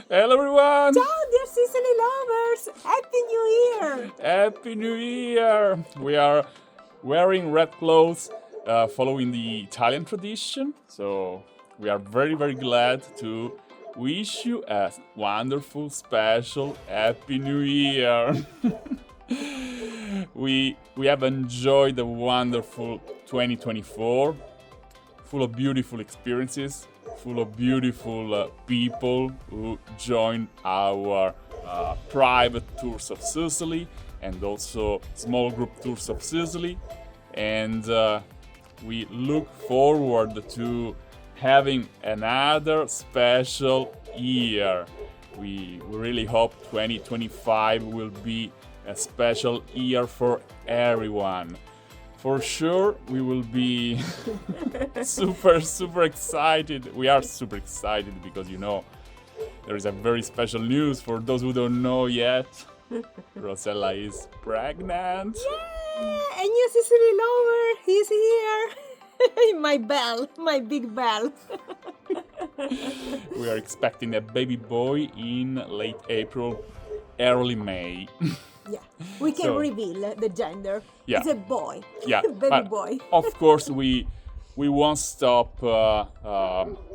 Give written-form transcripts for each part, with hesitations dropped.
Hello everyone! Ciao, dear Sicily lovers! Happy New Year! Happy New Year! We are wearing red clothes, following the Italian tradition. So we are very, very glad to wish you a wonderful, special Happy New Year. we have enjoyed a wonderful 2024, full of beautiful experiences, full of beautiful people who joined our private tours of Sicily and also small group tours of Sicily. And we look forward to having another special year. We really hope 2025 will be a special year for everyone. For sure, we will be super excited. We are super excited because, there is a very special news for those who don't know yet. Rosella is pregnant. Yeah, a new Sicily lover, he's here. My big bell. We are expecting a baby boy in late April, early May. Yeah, we can reveal the gender. Yeah. It's a boy. Yeah, Baby boy. Of course, we won't stop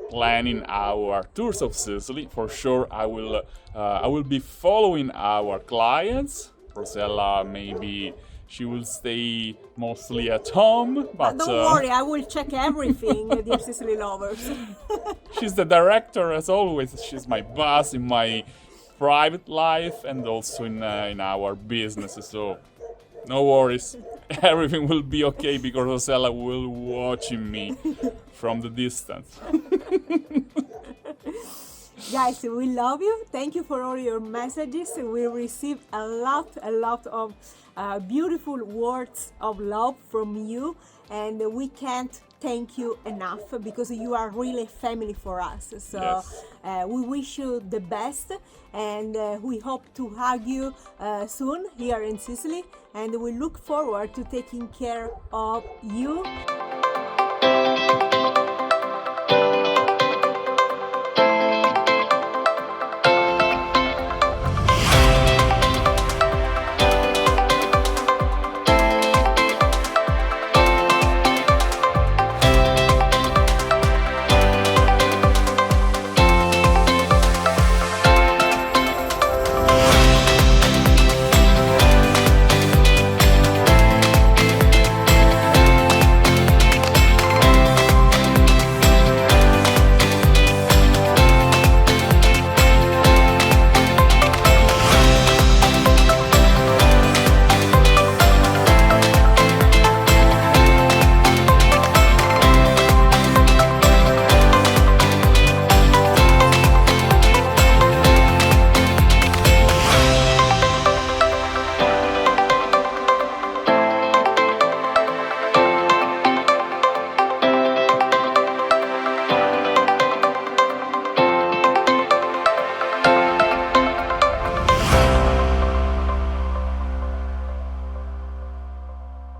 planning our tours of Sicily. For sure, I will be following our clients. Rosella, maybe she will stay mostly at home, but Don't worry, I will check everything, dear Sicily lovers. she's the director as always. She's my boss in my private life and also in our business. So no worries, everything will be okay because Rosella will watching me from the distance. Guys, we love you. Thank you for all your messages. We received a lot of beautiful words of love from you, and we can't thank you enough because you are really family for us. So Yes. we wish you the best, and we hope to hug you soon here in Sicily, and we look forward to taking care of you.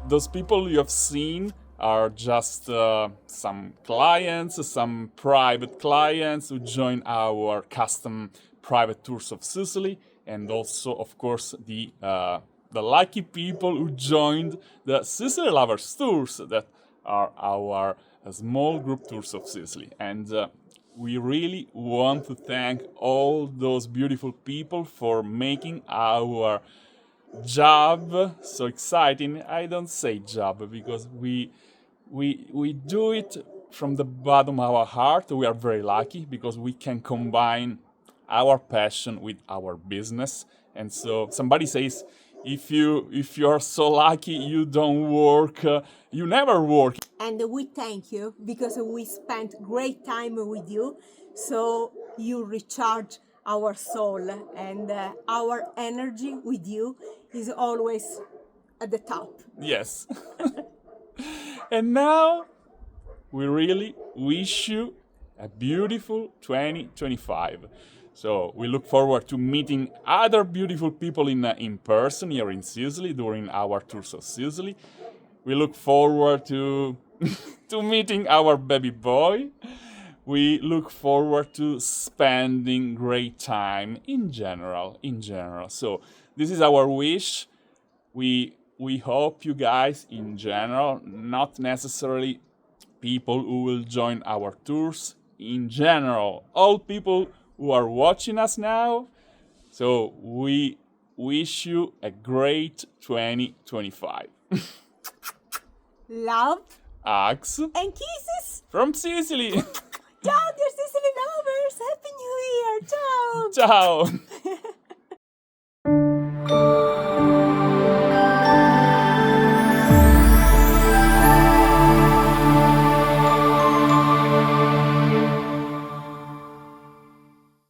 Those people you have seen are just some clients, some private clients who join our custom private tours of Sicily, and also, of course, the lucky people who joined the Sicily Lovers Tours that are our small group tours of Sicily. And we really want to thank all those beautiful people for making our job so exciting. I don't say job because we do it from the bottom of our heart. We are very lucky because we can combine our passion with our business. And so somebody says, if you are so lucky you don't work, you never work. And we thank you because we spent great time with you, so you recharge our soul, and our energy with you is always at the top. Yes. And now we really wish you a beautiful 2025. So we look forward to meeting other beautiful people in person here in Sicily during our tours of Sicily. We look forward to to meeting our baby boy. we look forward to spending great time in general. So this is our wish. We hope you guys in general, not necessarily people who will join our tours, in general, all people who are watching us now. So we wish you a great 2025. Love Hugs and kisses. from Sicily. Ciao, dear Sicily lovers. Happy New Year. Ciao. Ciao.